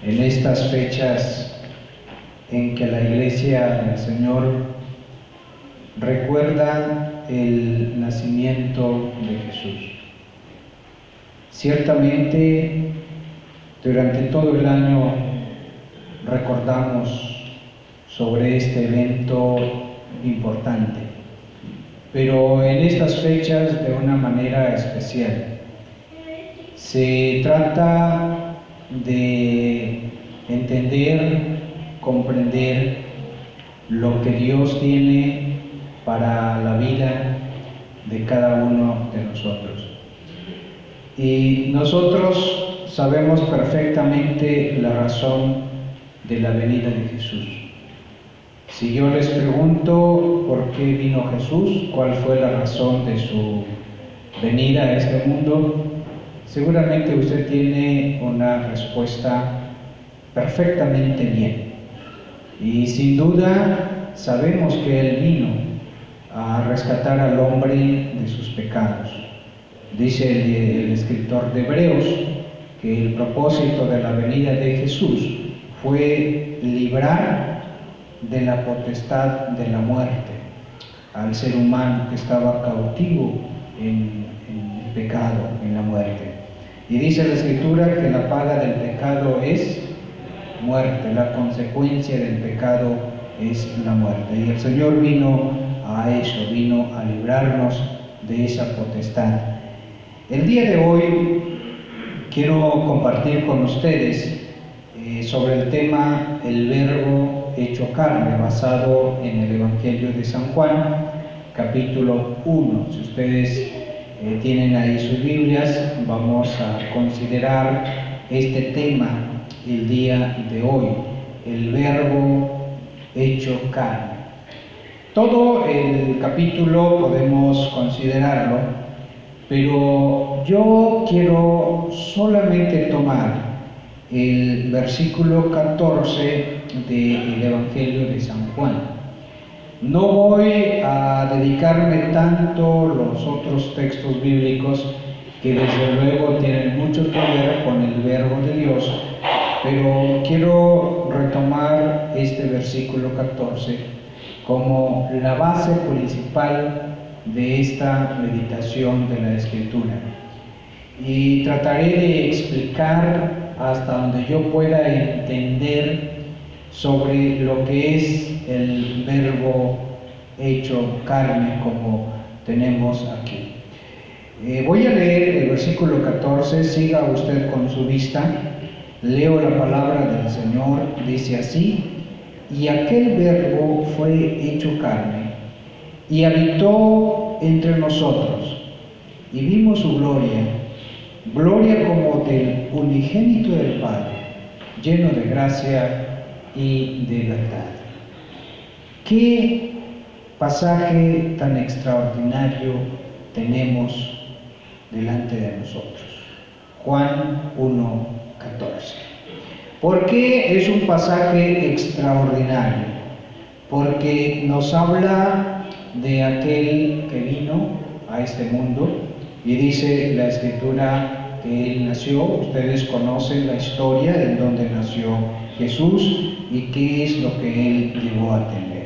en estas fechas en que la Iglesia del Señor recuerda el nacimiento de Jesús. Ciertamente, durante todo el año recordamos sobre este evento importante, pero en estas fechas de una manera especial. Se trata de entender, comprender lo que Dios tiene para la vida de cada uno de nosotros. Y nosotros sabemos perfectamente la razón de la venida de Jesús. Si yo les pregunto por qué vino Jesús, cuál fue la razón de su venida a este mundo, seguramente usted tiene una respuesta perfectamente bien. Y sin duda sabemos que Él vino a rescatar al hombre de sus pecados. Dice el escritor de Hebreos que el propósito de la venida de Jesús fue librar de la potestad de la muerte al ser humano que estaba cautivo en el pecado, en la muerte. Y dice la Escritura que la paga del pecado es muerte, la consecuencia del pecado es la muerte. Y el Señor vino a eso, vino a librarnos de esa potestad. El día de hoy quiero compartir con ustedes sobre el tema el Verbo hecho carne, basado en el Evangelio de San Juan, capítulo 1. Si ustedes tienen ahí sus Biblias, vamos a considerar este tema el día de hoy, el Verbo hecho carne. Todo el capítulo podemos considerarlo, pero yo quiero solamente tomar el versículo 14 del Evangelio de San Juan. No voy a dedicarme tanto a los otros textos bíblicos que desde luego tienen mucho que ver con el Verbo de Dios, pero quiero retomar este versículo 14 como la base principal de esta meditación de la Escritura. Y trataré de explicar hasta donde yo pueda entender sobre lo que es el Verbo hecho carne, como tenemos aquí. Voy a leer el versículo 14, siga usted con su vista. Leo la palabra del Señor, dice así: y aquel Verbo fue hecho carne, y habitó entre nosotros, y vimos su gloria, gloria como del unigénito del Padre, lleno de gracia y de verdad. ¿Qué pasaje tan extraordinario tenemos delante de nosotros? Juan 1:14. ¿Por qué es un pasaje extraordinario? Porque nos habla de aquel que vino a este mundo, y dice la Escritura que Él nació. Ustedes conocen la historia en donde nació Jesús y qué es lo que Él llegó a tener.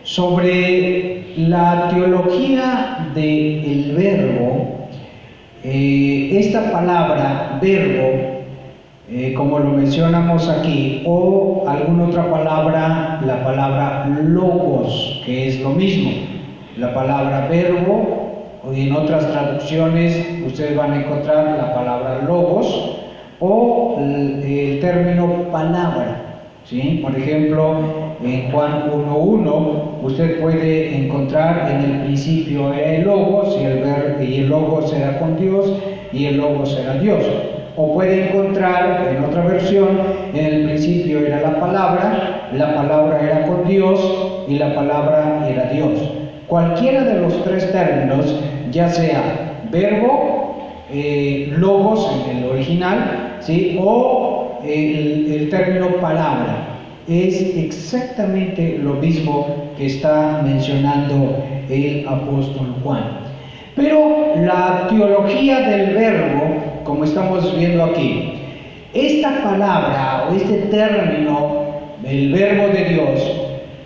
Sobre la teología del verbo, esta palabra verbo, como lo mencionamos aquí, o alguna otra palabra, la palabra logos, que es lo mismo. La palabra verbo, en otras traducciones ustedes van a encontrar la palabra logos o el término palabra, ¿sí? Por ejemplo, en Juan 1:1 usted puede encontrar: en el principio era el logos, y el logos era con Dios, y el logos era Dios. O puede encontrar en otra versión: en el principio era la palabra era con Dios, y la palabra era Dios. Cualquiera de los tres términos, ya sea verbo, logos en el original, ¿sí? O el término palabra, es exactamente lo mismo que está mencionando el apóstol Juan. Pero la teología del verbo, como estamos viendo aquí, Esta palabra o este término, el verbo de Dios,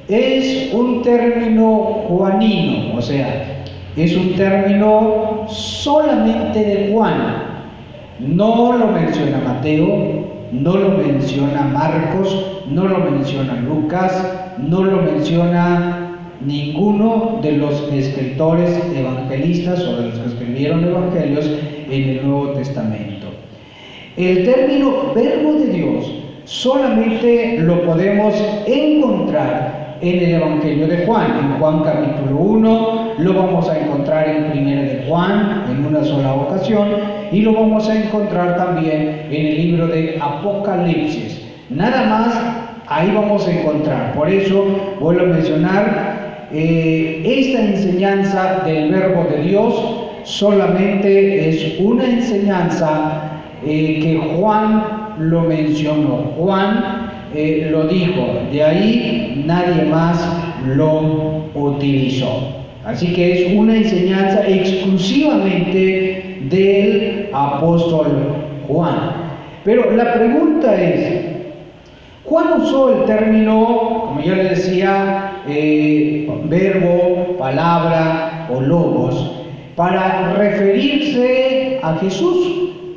es un término juanino, o sea, es un término solamente de Juan. No lo menciona Mateo, no lo menciona Marcos, no lo menciona Lucas, no lo menciona ninguno de los escritores evangelistas o de los que escribieron evangelios en el Nuevo Testamento. El término verbo de Dios solamente lo podemos encontrar en el Evangelio de Juan. En Juan capítulo 1 lo vamos a encontrar en 1 de Juan en una sola ocasión, y lo vamos a encontrar también en el libro de Apocalipsis. Nada más ahí vamos a encontrar. Por eso vuelvo a mencionar esta enseñanza del verbo de Dios solamente es una enseñanza que Juan lo mencionó, Juan lo dijo, de ahí nadie más lo utilizó. Así que es una enseñanza exclusivamente del apóstol Juan. Pero la pregunta es, Juan usó el término, como yo le decía, verbo, palabra o logos, para referirse a Jesús.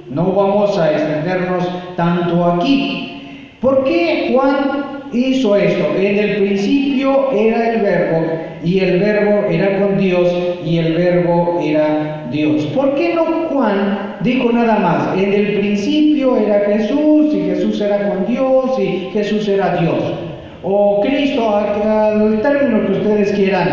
No vamos a extendernos tanto aquí. ¿Por qué Juan hizo esto? En el principio era el verbo, y el verbo era con Dios, y el verbo era Dios. ¿Por qué no Juan dijo nada más? En el principio era Jesús, y Jesús era con Dios, y Jesús era Dios. O Cristo, al término que ustedes quieran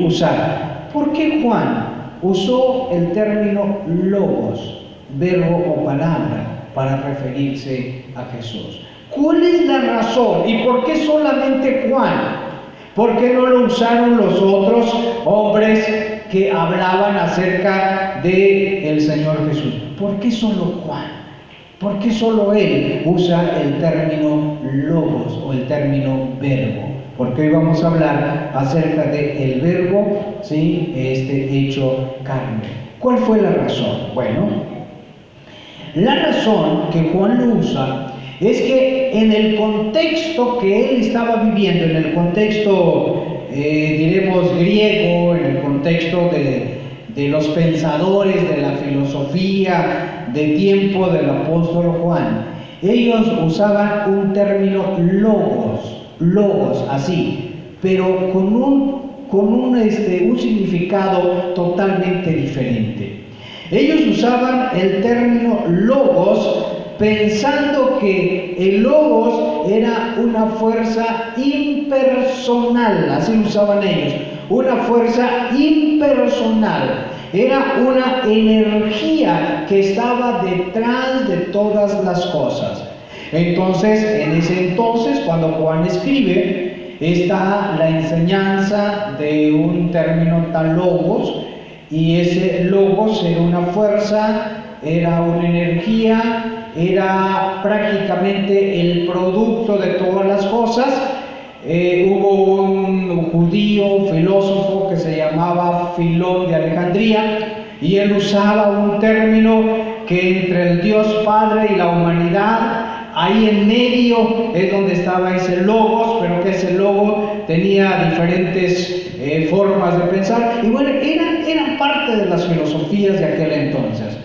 usar. ¿Por qué Juan usó el término logos, verbo o palabra, para referirse a Jesús? ¿Cuál es la razón? ¿Y por qué solamente Juan? ¿Por qué no lo usaron los otros hombres que hablaban acerca del Señor Jesús? ¿Por qué solo Juan? ¿Por qué solo él usa el término logos o el término verbo? Porque hoy vamos a hablar acerca del verbo, ¿sí? Hecho carne. ¿Cuál fue la razón? Bueno, la razón que Juan lo usa es que en el contexto que él estaba viviendo, en el contexto, diremos, griego, en el contexto de los pensadores de la filosofía de tiempo del apóstol Juan, ellos usaban un término logos, así, pero con un significado totalmente diferente. Ellos usaban el término logos pensando que el logos era una fuerza impersonal, así lo usaban ellos, una fuerza impersonal, era una energía que estaba detrás de todas las cosas. Entonces, en ese entonces, cuando Juan escribe, está la enseñanza de un término tal logos, y ese logos era una fuerza, era una energía, era prácticamente el producto de todas las cosas. Hubo un judío filósofo que se llamaba Filón de Alejandría, y él usaba un término que entre el Dios Padre y la humanidad, ahí en medio es donde estaba ese logos, pero que ese logo tenía diferentes formas de pensar, y bueno, eran parte de las filosofías de aquel entonces.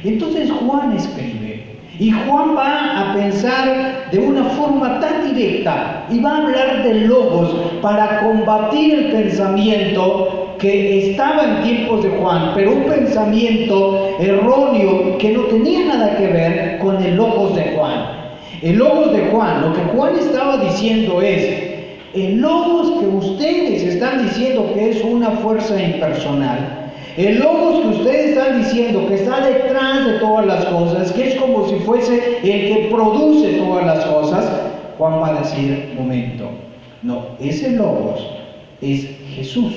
Entonces Juan escribe, y Juan va a pensar de una forma tan directa, y va a hablar de logos para combatir el pensamiento que estaba en tiempos de Juan, pero un pensamiento erróneo que no tenía nada que ver con el logos de Juan. El logos de Juan, lo que Juan estaba diciendo es, el logos que ustedes están diciendo que es una fuerza impersonal, el logos que ustedes están diciendo que está detrás de todas las cosas, que es como si fuese el que produce todas las cosas, Juan va a decir, momento, no, ese logos es Jesús.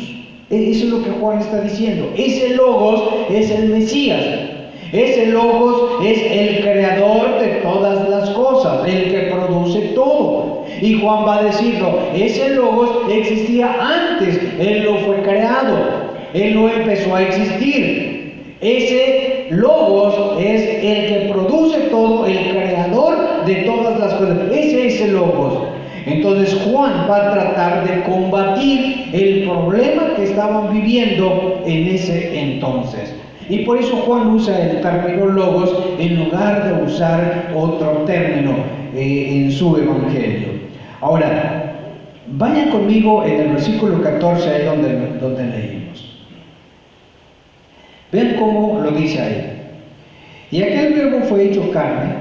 Eso es lo que Juan está diciendo. Ese logos es el Mesías. Ese logos es el creador de todas las cosas, el que produce todo. Y Juan va a decirlo, ese logos existía antes, él no fue creado, él no empezó a existir. Ese logos es el que produce todo, el creador Entonces Juan va a tratar de combatir el problema que estaban viviendo en ese entonces. Y por eso Juan usa el término logos en lugar de usar otro término en su evangelio. Ahora, vayan conmigo en el versículo 14, ahí donde leímos. Vean cómo lo dice ahí. Y aquel verbo fue hecho carne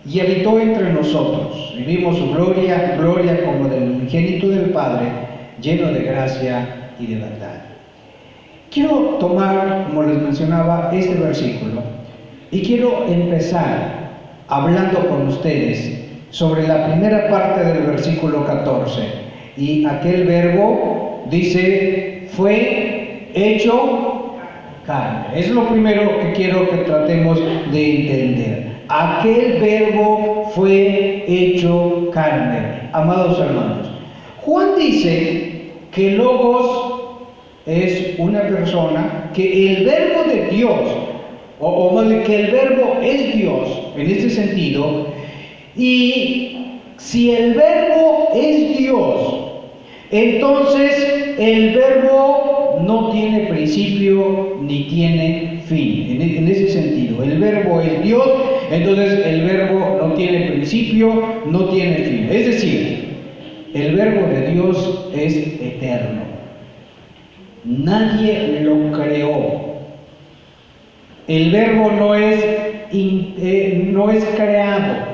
y habitó entre nosotros. Y vimos su gloria, gloria como del unigénito del Padre, lleno de gracia y de verdad. Quiero tomar, como les mencionaba, este versículo y quiero empezar hablando con ustedes sobre la primera parte del versículo 14. Y aquel verbo dice, fue hecho carne. Es lo primero que quiero que tratemos de entender. Aquel verbo fue hecho carne. Amados hermanos, Juan dice que Logos es una persona, que el verbo de Dios, o más bien que el verbo es Dios, en este sentido, y si el verbo es Dios, entonces el verbo no tiene principio ni tiene fin, en ese sentido. El verbo es Dios, entonces el verbo no tiene principio, no tiene fin. Es decir, el verbo de Dios es eterno. Nadie lo creó. El verbo no es creado.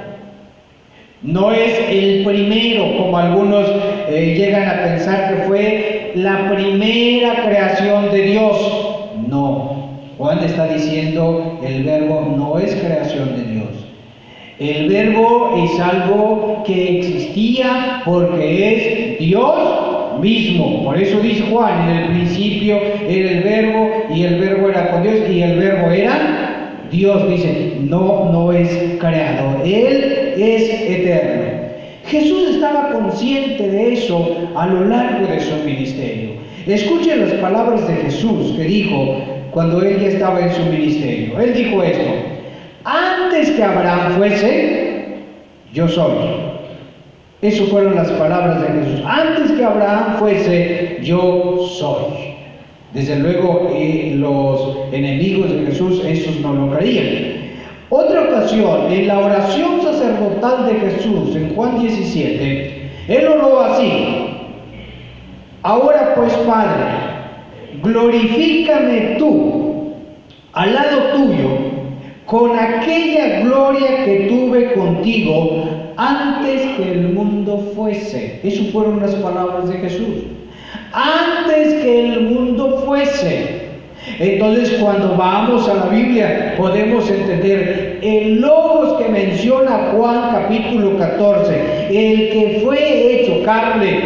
No es el primero, como algunos llegan a pensar que fue la primera creación de Dios. No. Juan está diciendo el verbo no es creación de Dios. El verbo es algo que existía porque es Dios mismo. Por eso dice Juan, en el principio era el verbo y el verbo era con Dios y el verbo era Dios. Dice, no es creado, Él es eterno. Jesús estaba consciente de eso a lo largo de su ministerio. Escuchen las palabras de Jesús que dijo cuando Él ya estaba en su ministerio. Él dijo esto: antes que Abraham fuese, yo soy. Esas fueron las palabras de Jesús. Antes que Abraham fuese, yo soy. Desde luego, los enemigos de Jesús, esos no lo creían. Otra ocasión, en la oración sacerdotal de Jesús, en Juan 17, Él oró así: ahora pues, Padre, glorifícame tú al lado tuyo con aquella gloria que tuve contigo antes que el mundo fuese. Esas fueron las palabras de Jesús. Antes que el mundo fuese. Entonces, cuando vamos a la Biblia, podemos entender el logos que menciona Juan capítulo 14, el que fue hecho carne,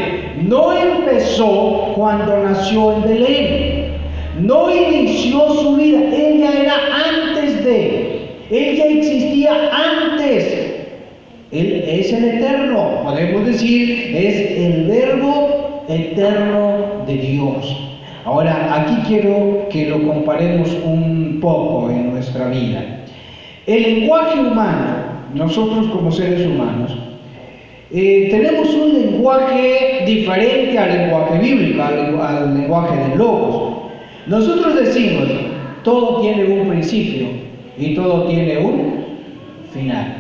no empezó cuando nació en Belén. No inició su vida, ella era antes de, ella existía antes. Él es el eterno, podemos decir, es el verbo eterno de Dios. Ahora, aquí quiero que lo comparemos un poco en nuestra vida. El lenguaje humano, nosotros como seres humanos, tenemos un lenguaje diferente al lenguaje bíblico, al lenguaje de Logos. Nosotros decimos, todo tiene un principio y todo tiene un final.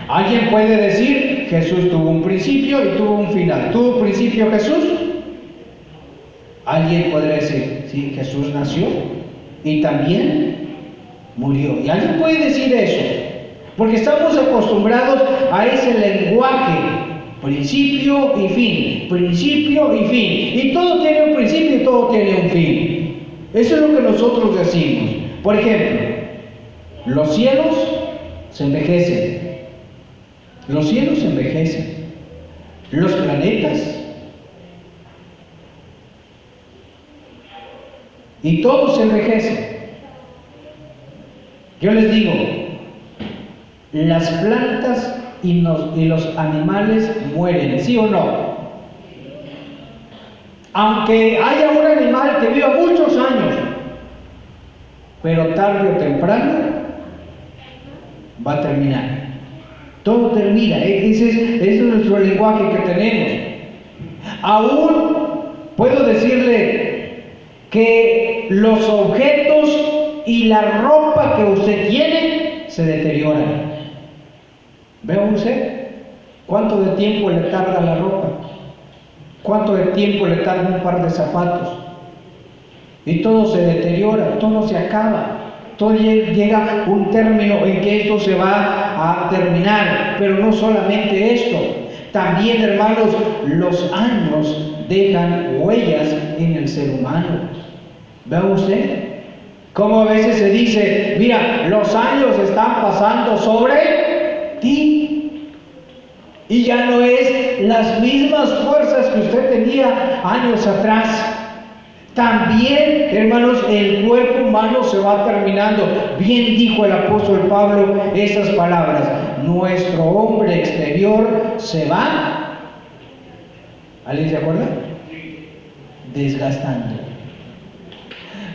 Alguien puede decir, Jesús tuvo un principio y tuvo un final. ¿Tuvo principio Jesús? Alguien podría decir, sí, Jesús nació y también murió. Y alguien puede decir eso, porque estamos acostumbrados a ese lenguaje, principio y fin, principio y fin. Y todo tiene un principio y todo tiene un fin. Eso es lo que nosotros decimos. Por ejemplo, los cielos se envejecen. Los cielos se envejecen. Los planetas. Y todo se envejece. Yo les digo, las plantas y los animales mueren, ¿sí o no? Aunque haya un animal que viva muchos años, pero tarde o temprano va a terminar. Todo termina. Ese es nuestro lenguaje que tenemos. Aún puedo decirle que los objetos y la ropa que usted tiene se deterioran. ¿Ve usted cuánto de tiempo le tarda la ropa? ¿Cuánto de tiempo le tarda un par de zapatos? Y todo se deteriora, todo se acaba. Todo llega un término en que esto se va a terminar. Pero no solamente esto. También, hermanos, los años dejan huellas en el ser humano. ¿Ve usted? Como a veces se dice, mira, los años están pasando sobre ti. Y ya no es las mismas fuerzas que usted tenía años atrás. También, hermanos, el cuerpo humano se va terminando. Bien dijo el apóstol Pablo esas palabras. Nuestro hombre exterior se va. ¿Alguien se acuerda? Desgastando.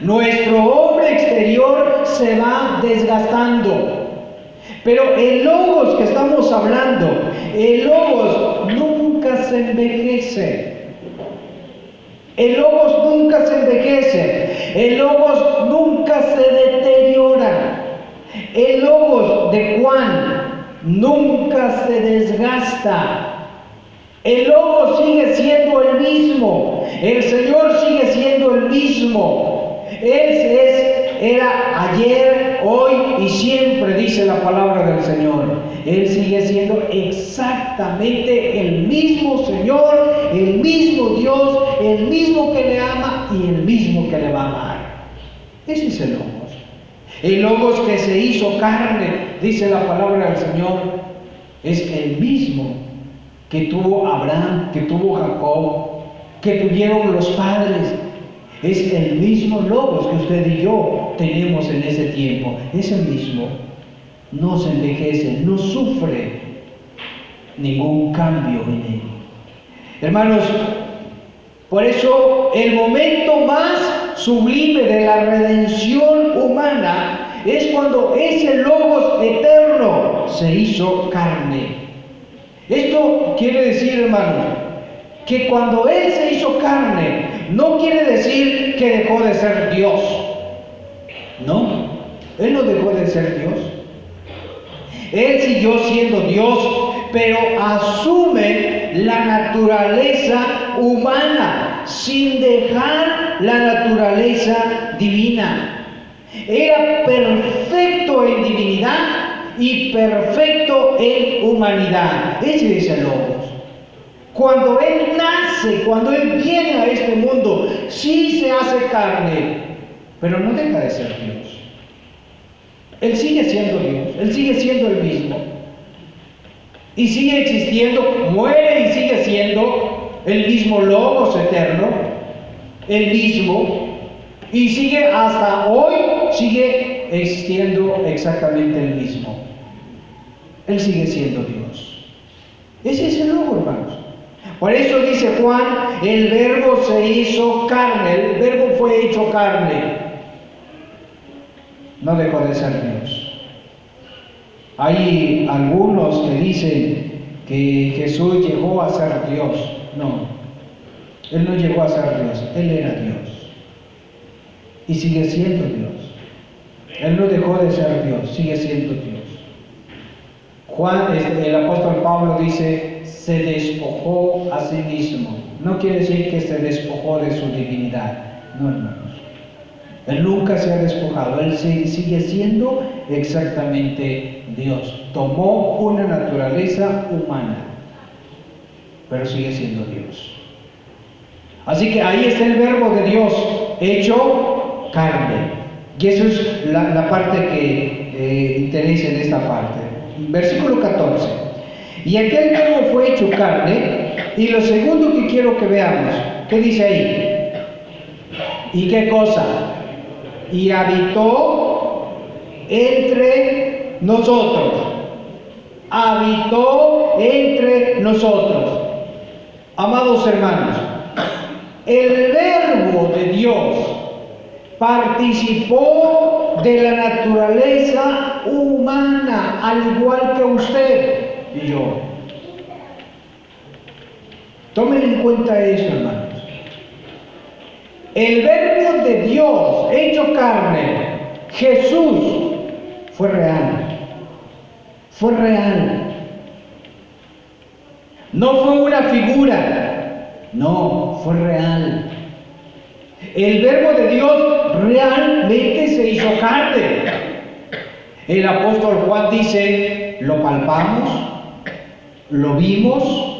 Nuestro hombre exterior se va desgastando. Pero el logos que estamos hablando, el logos nunca se envejece. El logos nunca se envejece. El logos nunca se deteriora. El logos de Juan nunca se desgasta. El logos sigue siendo el mismo. El Señor sigue siendo el mismo. Era ayer, hoy y siempre, dice la palabra del Señor. Él sigue siendo exactamente el mismo Señor, el mismo Dios, el mismo que le ama y el mismo que le va a amar. Ese es el logos. El logos que se hizo carne, dice la palabra del Señor, es el mismo que tuvo Abraham, que tuvo Jacob, que tuvieron los padres. Es el mismo logos que usted y yo tenemos en ese tiempo. Es el mismo. No se envejece, no sufre ningún cambio en él. Hermanos, por eso el momento más sublime de la redención humana es cuando ese logos eterno se hizo carne. Esto quiere decir, hermanos, que cuando Él se hizo carne, no quiere decir que dejó de ser Dios. No, Él no dejó de ser Dios. Él siguió siendo Dios, pero asume la naturaleza humana sin dejar la naturaleza divina. Era perfecto en divinidad y perfecto en humanidad. Ese es el logos. Cuando Él nace, cuando Él viene a este mundo, sí se hace carne, pero no deja de ser Dios. Él sigue siendo Dios, Él sigue siendo el mismo. Y sigue existiendo, muere y sigue siendo el mismo logos eterno, el mismo. Y sigue hasta hoy, sigue existiendo exactamente el mismo. Él sigue siendo Dios. Ese es el logos, hermanos. Por eso dice Juan, el verbo se hizo carne, el verbo fue hecho carne. No dejó de ser Dios. Hay algunos que dicen que Jesús llegó a ser Dios. No, Él no llegó a ser Dios, Él era Dios. Y sigue siendo Dios. Él no dejó de ser Dios, sigue siendo Dios. El apóstol Pablo dice, se despojó a sí mismo. No quiere decir que se despojó de su divinidad. No, hermanos. Él nunca se ha despojado. Él sigue siendo exactamente Dios. Tomó una naturaleza humana, pero sigue siendo Dios. Así que ahí está el verbo de Dios, hecho carne. Y eso es la parte que interesa en esta parte. Versículo 14. Y aquel verbo fue hecho carne. Y lo segundo que quiero que veamos, ¿qué dice ahí? ¿Y qué cosa? Y habitó entre nosotros. Habitó entre nosotros. Amados hermanos, el verbo de Dios participó de la naturaleza humana, al igual que usted. y yo. Tomen en cuenta eso, hermanos. El verbo de Dios hecho carne, Jesús, fue real. Fue real. No fue una figura, no, fue real. El verbo de Dios realmente se hizo carne. El apóstol Juan dice, lo palpamos, lo vimos.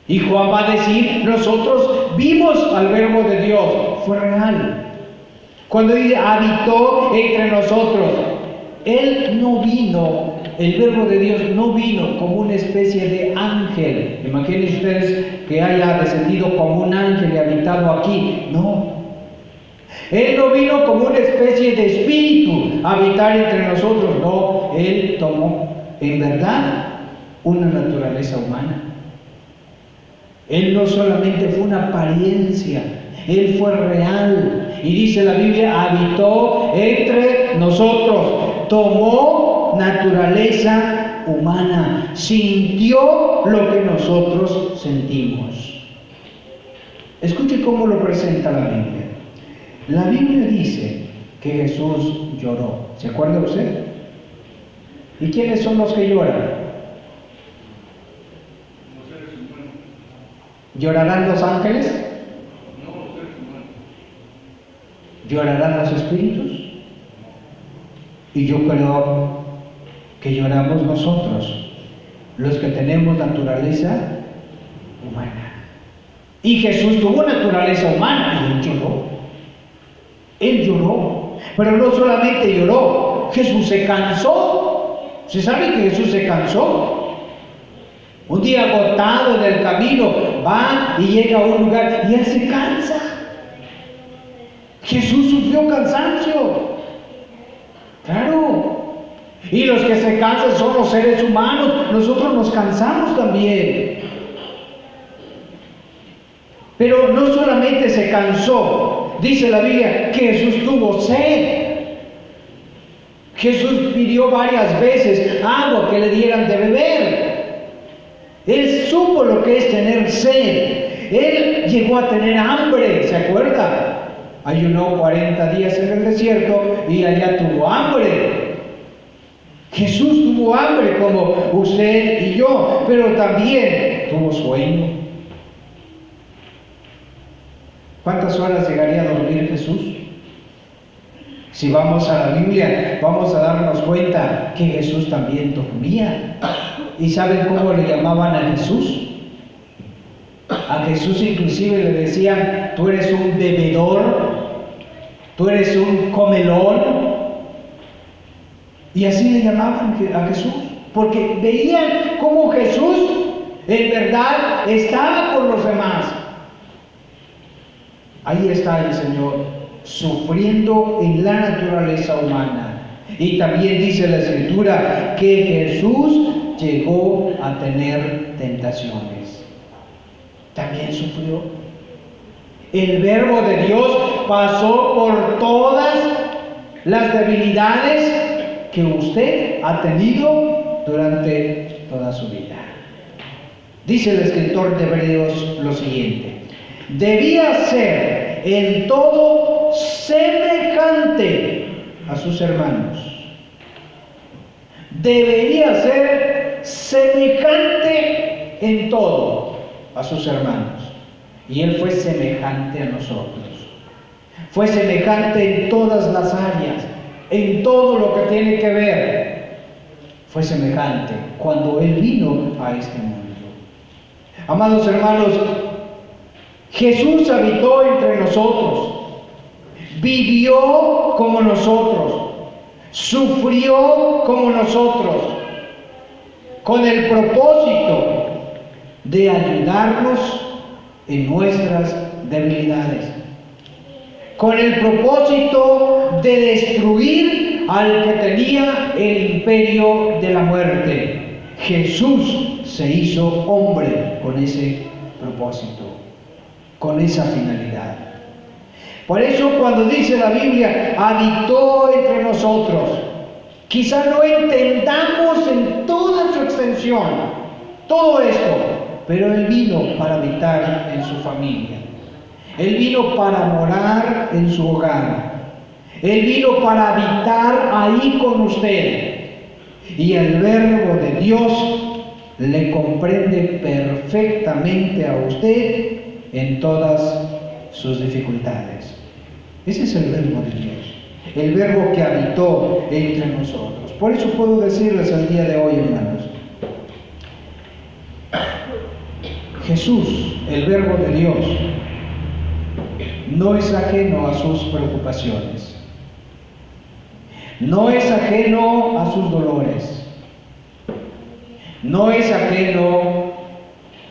Y Juan va a decir, nosotros vimos al verbo de Dios, fue real. Cuando dice, habitó entre nosotros, Él no vino, el verbo de Dios no vino como una especie de ángel. Imaginen ustedes que haya descendido como un ángel y habitado aquí. No. Él no vino como una especie de espíritu a habitar entre nosotros. No, Él tomó en verdad una naturaleza humana. Él no solamente fue una apariencia, Él fue real. Y dice la Biblia, habitó entre nosotros, tomó naturaleza humana, sintió lo que nosotros sentimos. Escuche cómo lo presenta la Biblia. La Biblia dice que Jesús lloró. ¿Se acuerda usted? ¿Y quiénes son los que lloran? ¿Llorarán los ángeles? No, los seres humanos. ¿Llorarán los espíritus? Y yo creo que lloramos nosotros, los que tenemos naturaleza humana. Y Jesús tuvo naturaleza humana y Él lloró. Él lloró. Pero no solamente lloró, Jesús se cansó. ¿Se sabe que Jesús se cansó? Un día agotado en el camino, va y llega a un lugar y Él se cansa. Jesús sufrió cansancio. Claro. Y los que se cansan son los seres humanos. Nosotros nos cansamos también. Pero no solamente se cansó. Dice la Biblia que Jesús tuvo sed. Jesús pidió varias veces agua que le dieran de beber. Él supo lo que es tener sed. Él llegó a tener hambre, ¿se acuerda? Ayunó 40 días en el desierto y allá tuvo hambre. Jesús tuvo hambre como usted y yo, pero también tuvo sueño. ¿Cuántas horas llegaría a dormir Jesús? Si vamos a la Biblia, vamos a darnos cuenta que Jesús también dormía. ¿Y saben cómo le llamaban a Jesús? A Jesús inclusive le decían, tú eres un bebedor, tú eres un comelón. Y así le llamaban a Jesús, porque veían cómo Jesús en verdad estaba con los demás. Ahí está el Señor, sufriendo en la naturaleza humana. Y también dice la Escritura que Jesús llegó a tener tentaciones. También sufrió. El verbo de Dios pasó por todas las debilidades que usted ha tenido durante toda su vida. Dice el escritor de Hebreos lo siguiente: debía ser en todo semejante a sus hermanos. Debería ser semejante en todo a sus hermanos. Y Él fue semejante a nosotros. Fue semejante en todas las áreas, en todo lo que tiene que ver. Fue semejante cuando Él vino a este mundo. Amados hermanos, Jesús habitó entre nosotros, vivió como nosotros, sufrió como nosotros, con el propósito de ayudarnos en nuestras debilidades, con el propósito de destruir al que tenía el imperio de la muerte. Jesús se hizo hombre con ese propósito, con esa finalidad. Por eso cuando dice la Biblia, habitó entre nosotros, quizá no entendamos en toda su extensión protección, todo esto, pero Él vino para habitar en su familia. Él vino para morar en su hogar. Él vino para habitar ahí con usted. Y el Verbo de Dios le comprende perfectamente a usted en todas sus dificultades. Ese es el Verbo de Dios, el Verbo que habitó entre nosotros. Por eso puedo decirles el día de hoy, hermanos, Jesús, el Verbo de Dios, no es ajeno a sus preocupaciones, no es ajeno a sus dolores, no es ajeno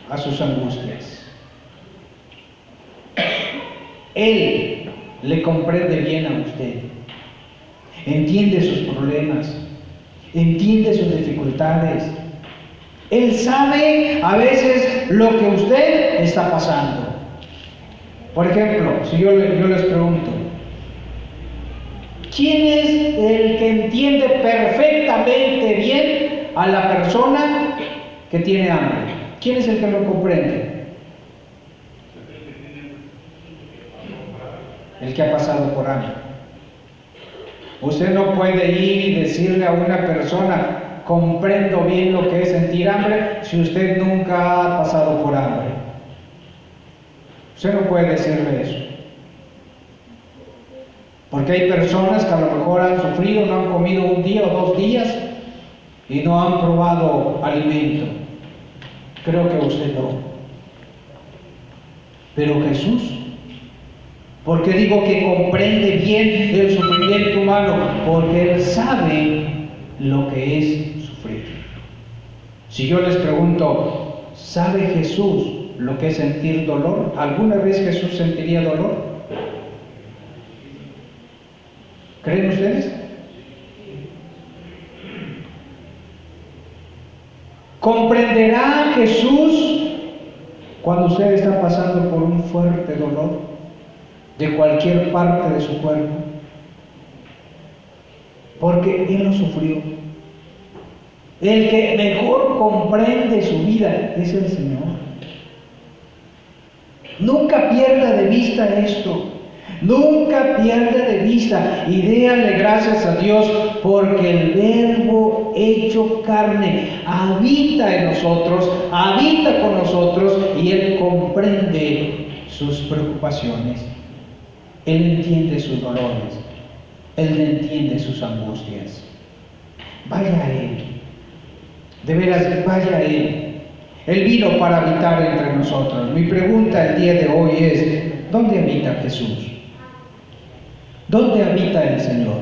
a sus angustias. Él le comprende bien a usted, entiende sus problemas, entiende sus dificultades. Él sabe a veces lo que usted está pasando. Por ejemplo, si yo les pregunto, ¿quién es el que entiende perfectamente bien a la persona que tiene hambre? ¿Quién es el que lo comprende? El que ha pasado por hambre. Usted no puede ir y decirle a una persona, comprendo bien lo que es sentir hambre, si usted nunca ha pasado por hambre. Usted no puede decirle eso. Porque hay personas que a lo mejor han sufrido, no han comido un día o 2 días y no han probado alimento. Creo que usted no. Pero Jesús, ¿por qué digo que comprende bien el sufrimiento humano? Porque Él sabe lo que es sufrir. Si yo les pregunto, ¿sabe Jesús lo que es sentir dolor? ¿Alguna vez Jesús sentiría dolor? ¿Creen ustedes? ¿Comprenderá Jesús cuando usted está pasando por un fuerte dolor de cualquier parte de su cuerpo? Porque Él lo sufrió. El que mejor comprende su vida es el Señor. Nunca pierda de vista esto. Nunca pierda de vista y déale gracias a Dios porque el Verbo hecho carne habita en nosotros, habita con nosotros y Él comprende sus preocupaciones. Él entiende sus dolores. Él entiende sus angustias. Vaya a Él. De veras, vaya a Él. Él vino para habitar entre nosotros. Mi pregunta el día de hoy es, ¿dónde habita Jesús? ¿Dónde habita el Señor?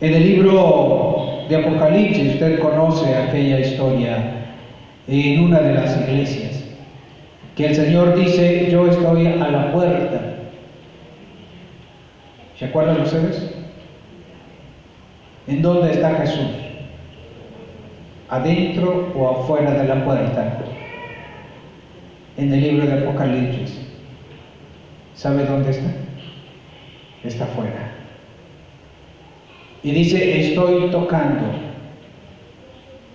En el libro de Apocalipsis, usted conoce aquella historia en una de las iglesias, que el Señor dice, yo estoy a la puerta. ¿Se acuerdan ustedes? ¿En dónde está Jesús? ¿Adentro o afuera de la puerta? En el libro de Apocalipsis. ¿Sabe dónde está? Está afuera. Y dice, estoy tocando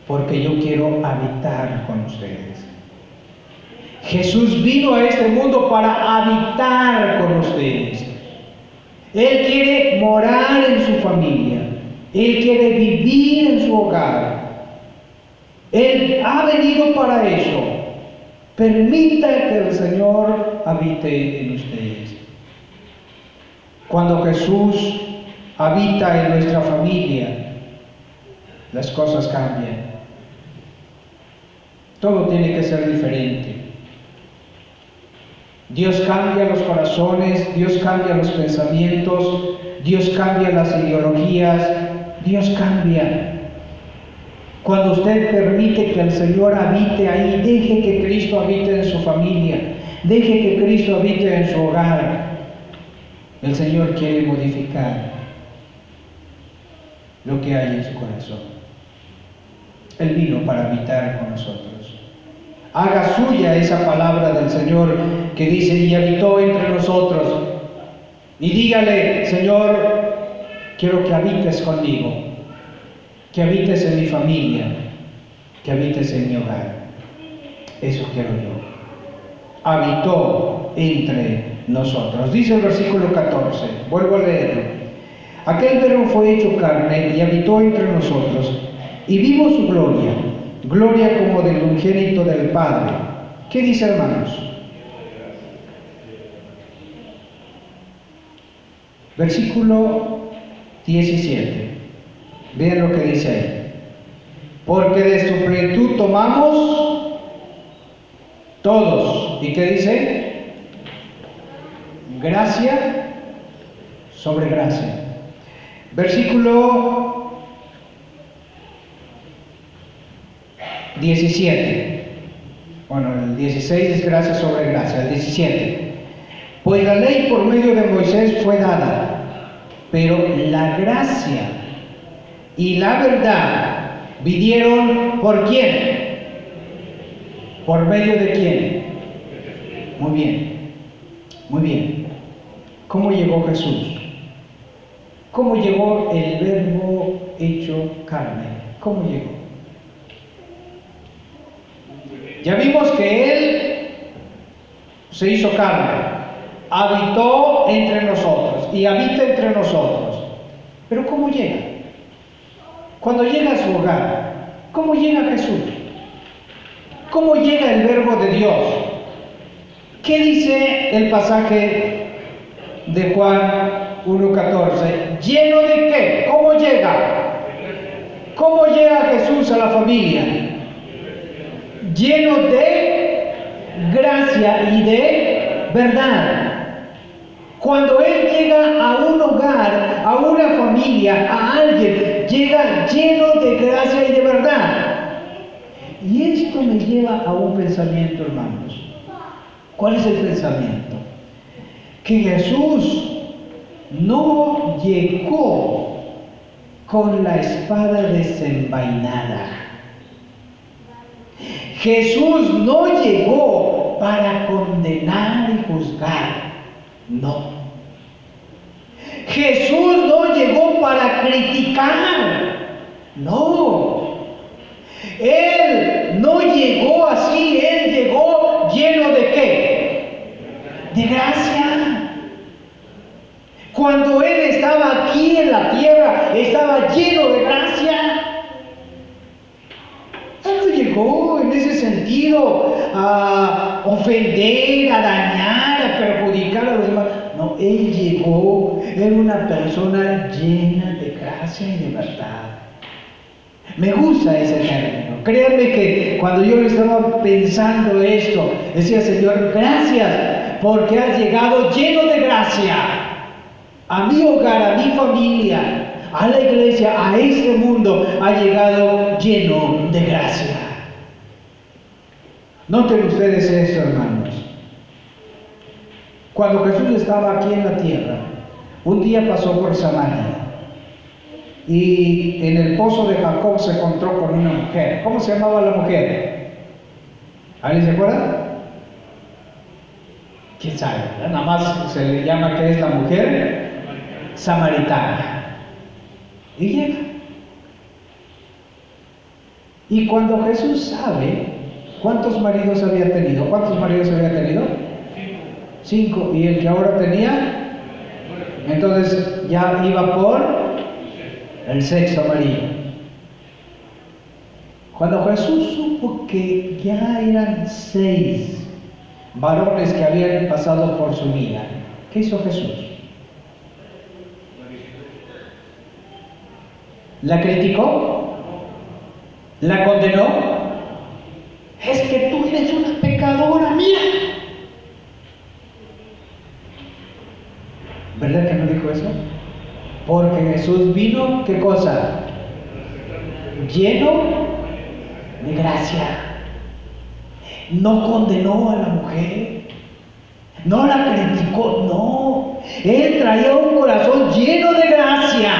porque yo quiero habitar con ustedes. Jesús vino a este mundo para habitar con ustedes. Él quiere morar en su familia. Él quiere vivir en su hogar. Él ha venido para eso. Permita que el Señor habite en ustedes. Cuando Jesús habita en nuestra familia, las cosas cambian. Todo tiene que ser diferente. Dios cambia los corazones, Dios cambia los pensamientos, Dios cambia las ideologías, Dios cambia. Cuando usted permite que el Señor habite ahí, deje que Cristo habite en su familia, deje que Cristo habite en su hogar. El Señor quiere modificar lo que hay en su corazón. Él vino para habitar con nosotros. Haga suya esa palabra del Señor que dice, y habitó entre nosotros. Y dígale, Señor, quiero que habites conmigo, que habites en mi familia, que habites en mi hogar. Eso quiero yo. Habitó entre nosotros. Dice el versículo 14, vuelvo a leerlo. Aquel verbo fue hecho carne y habitó entre nosotros, y vimos su gloria, gloria como del unigénito del Padre. ¿Qué dice, hermanos? Versículo 17. Vean lo que dice ahí. Porque de su plenitud tomamos todos. ¿Y qué dice? Gracia sobre gracia. Versículo 17. Bueno, el 16 es gracia sobre gracia. El 17. Pues la ley por medio de Moisés fue dada, pero la gracia y la verdad vinieron ¿por quién? ¿Por medio de quién? Muy bien, muy bien. ¿Cómo llegó Jesús? ¿Cómo llegó el verbo hecho carne? ¿Cómo llegó? Ya vimos que Él se hizo carne, habitó entre nosotros y habita entre nosotros. Pero ¿cómo llega? Cuando llega a su hogar, ¿cómo llega Jesús? ¿Cómo llega el verbo de Dios? ¿Qué dice el pasaje de Juan 1:14? ¿Lleno de qué? ¿Cómo llega? ¿Cómo llega Jesús a la familia? Lleno de gracia y de verdad. Cuando Él llega a un hogar, a una familia, a alguien, llega lleno de gracia y de verdad. Y esto me lleva a un pensamiento, hermanos. ¿Cuál es el pensamiento? Que Jesús no llegó con la espada desenvainada. Jesús no llegó para condenar y juzgar. No. Jesús no llegó para criticar. No. Él no llegó así. Él llegó lleno de ¿qué? De gracia. Cuando Él estaba aquí en la tierra, estaba lleno de gracia. Él no llegó en ese sentido a ofender, a dañar, a perjudicar a los demás. No, Él llegó, era una persona llena de gracia y de verdad. Me gusta ese término. Créanme que cuando yo estaba pensando esto, decía, Señor, gracias porque has llegado lleno de gracia a mi hogar, a mi familia, a la iglesia, a este mundo, ha llegado lleno de gracia. Noten ustedes esto, hermanos. Cuando Jesús estaba aquí en la tierra, un día pasó por Samaria y en el pozo de Jacob se encontró con una mujer. ¿Cómo se llamaba la mujer? ¿Alguien se acuerda? ¿Quién sabe? Nada más se le llama que es la mujer samaritana. Y llega. Y cuando Jesús sabe cuántos maridos había tenido, ¿cuántos maridos había tenido? 5. Y el que ahora tenía, entonces ya iba por el sexto marido. Cuando Jesús supo que ya eran 6 varones que habían pasado por su vida, ¿qué hizo Jesús? ¿La criticó? ¿La condenó? Es que tú eres una pecadora, mira. ¿Verdad que no dijo eso? Porque Jesús vino, ¿qué cosa? Lleno de gracia. No condenó a la mujer, no la criticó, no. Él traía un corazón lleno de gracia.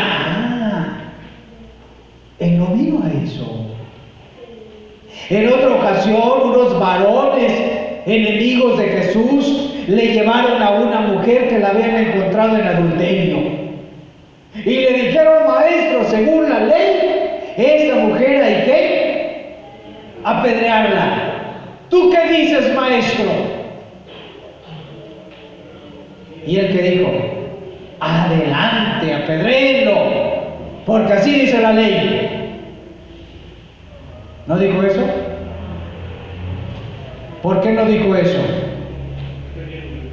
Él no vino a eso. En otra ocasión, unos varones enemigos de Jesús le llevaron a una mujer que la habían encontrado en adulterio. Y le dijeron, maestro, según la ley, esta mujer hay que apedrearla. ¿Tú qué dices, maestro? Y el que dijo, adelante, apedréenlo, porque así dice la ley. ¿No dijo eso? ¿Por qué no dijo eso?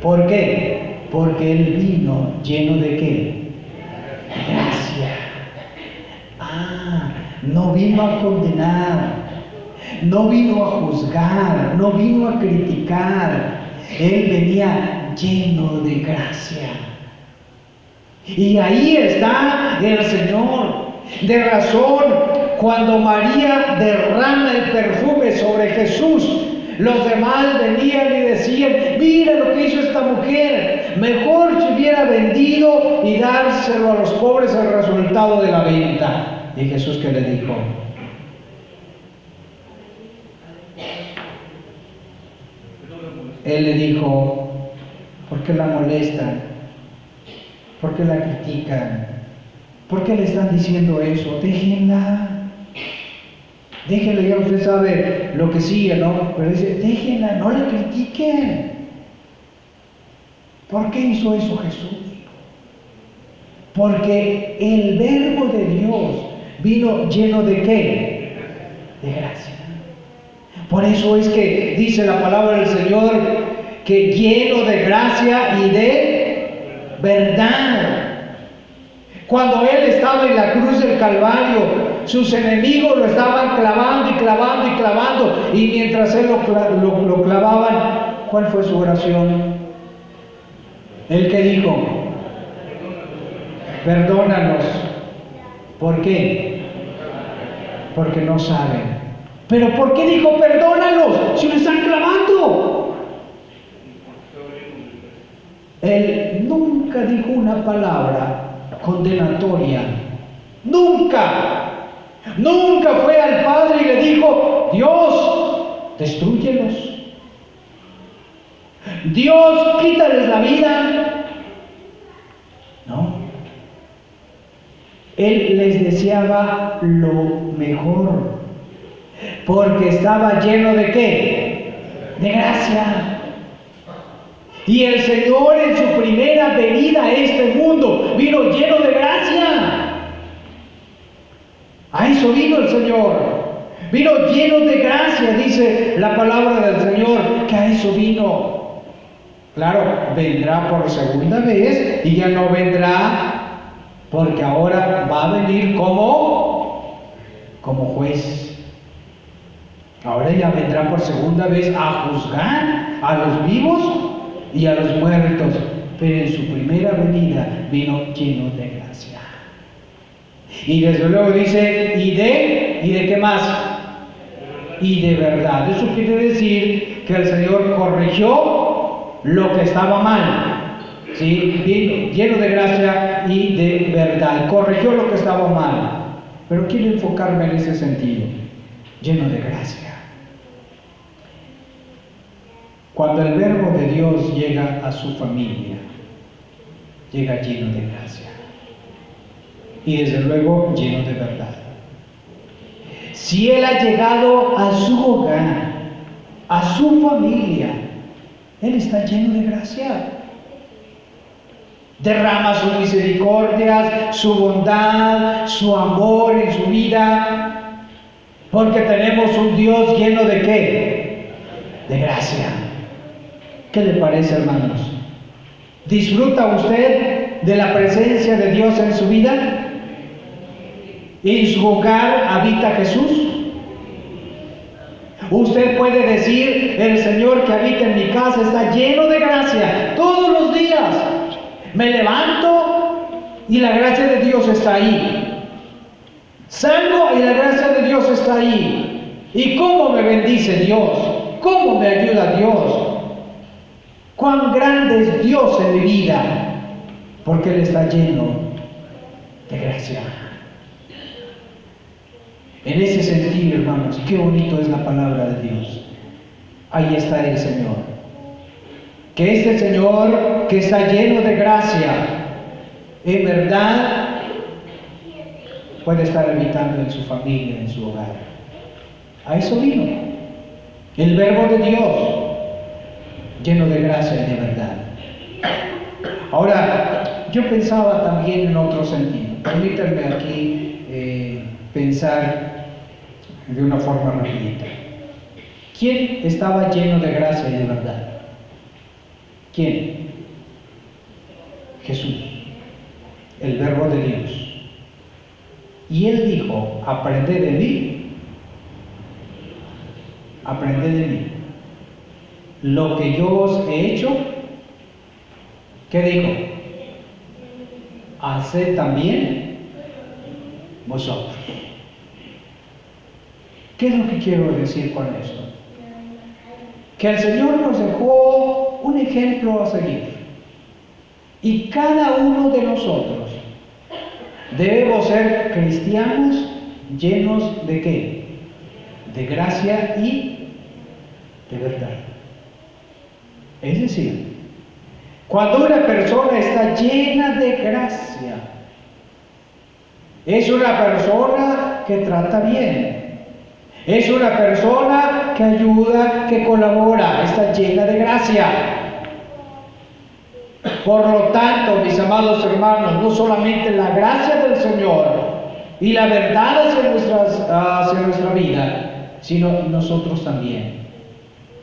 ¿Por qué? Porque él vino lleno de ¿qué? Gracia. No vino a condenar, no vino a juzgar, no vino a criticar. Él venía lleno de gracia. Y ahí está el Señor. De razón, cuando María derrama el perfume sobre Jesús, los demás venían y decían, mira lo que hizo esta mujer, mejor se hubiera vendido y dárselo a los pobres el resultado de la venta. ¿Y Jesús qué le dijo? Él le dijo, ¿por qué la molestan? ¿Por qué la critican? ¿Por qué le están diciendo eso? Déjenla. Déjenla, ya usted sabe lo que sigue, ¿no? Pero dice, déjenla, no la critiquen. ¿Por qué hizo eso Jesús? Porque el verbo de Dios vino lleno de ¿qué? De gracia. Por eso es que dice la palabra del Señor que lleno de gracia y de verdad. Cuando Él estaba en la cruz del Calvario, sus enemigos lo estaban clavando y clavando y clavando, y mientras Él lo clavaban, ¿cuál fue su oración? ¿El que dijo? Perdónanos. ¿Por qué? Porque no saben. ¿Pero por qué dijo perdónalos si lo están clavando? Él nunca dijo una palabra condenatoria. Nunca. Nunca fue al Padre y le dijo, Dios, destrúyelos. Dios, quítales la vida. No. Él les deseaba lo mejor. Porque estaba lleno de ¿qué? De gracia. Y el Señor en su primera venida a este mundo vino lleno de gracia. A eso vino el Señor. Vino lleno de gracia, dice la palabra del Señor, que a eso vino. Claro, vendrá por segunda vez y ya no vendrá porque ahora va a venir como juez. Ahora ya vendrá por segunda vez a juzgar a los vivos y a los muertos, pero en su primera venida vino lleno de gracia. Y desde luego dice, ¿y de qué más? Y de verdad. Eso quiere decir que el Señor corrigió lo que estaba mal, ¿sí? Vino lleno de gracia y de verdad. Corrigió lo que estaba mal. Pero quiero enfocarme en ese sentido, lleno de gracia. Cuando el verbo de Dios llega a su familia, llega lleno de gracia y desde luego lleno de verdad. Si Él ha llegado a su hogar, a su familia, Él está lleno de gracia. Derrama sus misericordias, su bondad, su amor en su vida, porque tenemos un Dios lleno de ¿qué? De gracia. ¿Qué le parece, hermanos? ¿Disfruta usted de la presencia de Dios en su vida? ¿En su hogar habita Jesús? Usted puede decir, el Señor que habita en mi casa está lleno de gracia. Todos los días me levanto y la gracia de Dios está ahí. Salgo y la gracia de Dios está ahí. ¿Y cómo me bendice Dios? ¿Cómo me ayuda Dios? Cuán grande es Dios en mi vida, porque Él está lleno de gracia. En ese sentido, hermanos, qué bonito es la palabra de Dios. Ahí está el Señor. Que este Señor que está lleno de gracia, en verdad, puede estar habitando en su familia, en su hogar. A eso vino. El verbo de Dios, lleno de gracia y de verdad. Ahora, yo pensaba también en otro sentido. Permítanme aquí pensar de una forma rapidita. ¿Quién estaba lleno de gracia y de verdad? ¿Quién? Jesús, el verbo de Dios. Y él dijo, aprended de mí, aprended de mí. Lo que yo os he hecho, ¿qué dijo? Haced también vosotros. ¿Qué es lo que quiero decir con esto? Que el Señor nos dejó un ejemplo a seguir. Y cada uno de nosotros debemos ser cristianos llenos de ¿qué? De gracia y de verdad. Es decir, cuando una persona está llena de gracia, es una persona que trata bien, es una persona que ayuda, que colabora, está llena de gracia. Por lo tanto, mis amados hermanos, no solamente la gracia del Señor y la verdad hacia nuestra vida, sino nosotros también.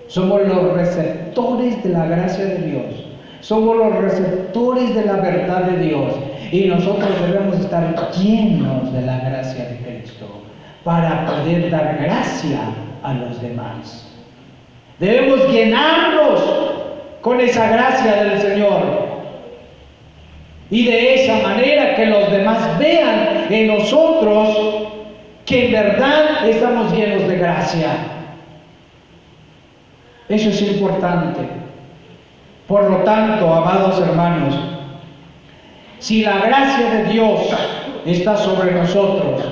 Somos los receptores de la gracia de Dios. Somos los receptores de la verdad de Dios. Y nosotros debemos estar llenos de la gracia de Cristo para poder dar gracia a los demás. Debemos llenarnos con esa gracia del Señor. Y de esa manera que los demás vean en nosotros que en verdad estamos llenos de gracia. Eso es importante. Por lo tanto, amados hermanos, si la gracia de Dios está sobre nosotros,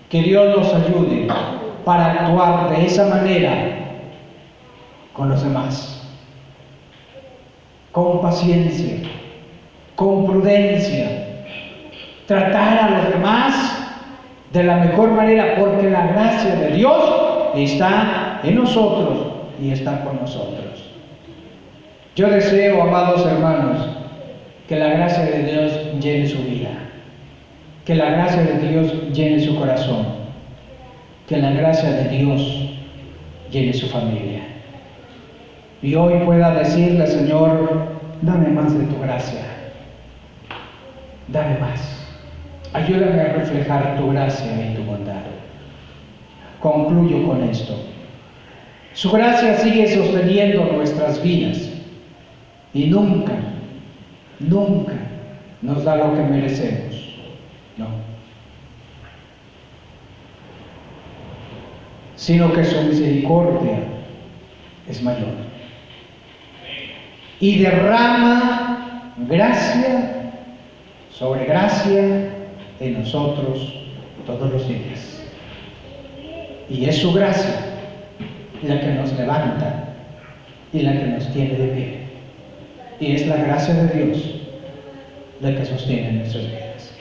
que Dios nos ayude para actuar de esa manera con los demás, con paciencia, con prudencia, tratar a los demás de la mejor manera, porque la gracia de Dios está en nosotros y está con nosotros. Yo deseo, amados hermanos, que la gracia de Dios llene su vida, que la gracia de Dios llene su corazón, que la gracia de Dios llene su familia. Y hoy pueda decirle, Señor, dame más de tu gracia, dame más, ayúdame a reflejar tu gracia y tu bondad. Concluyo con esto. Su gracia sigue sosteniendo nuestras vidas y nunca nos da lo que merecemos. No. Sino que su misericordia es mayor. Y derrama gracia sobre gracia en nosotros todos los días. Y es su gracia la que nos levanta y la que nos tiene de pie. Y es la gracia de Dios la que sostiene nuestras vidas.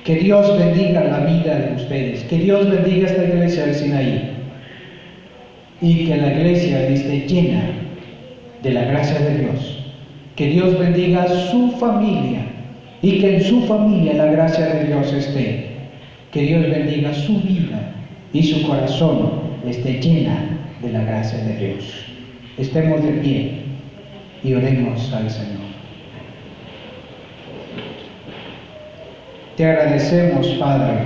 Que Dios bendiga la vida de ustedes. Que Dios bendiga esta iglesia de Sinaí. Y que la iglesia esté llena de la gracia de Dios. Que Dios bendiga su familia. Y que en su familia la gracia de Dios esté. Que Dios bendiga su vida y su corazón esté llena de la gracia de Dios. Estemos de pie y oremos al Señor. Te agradecemos, Padre,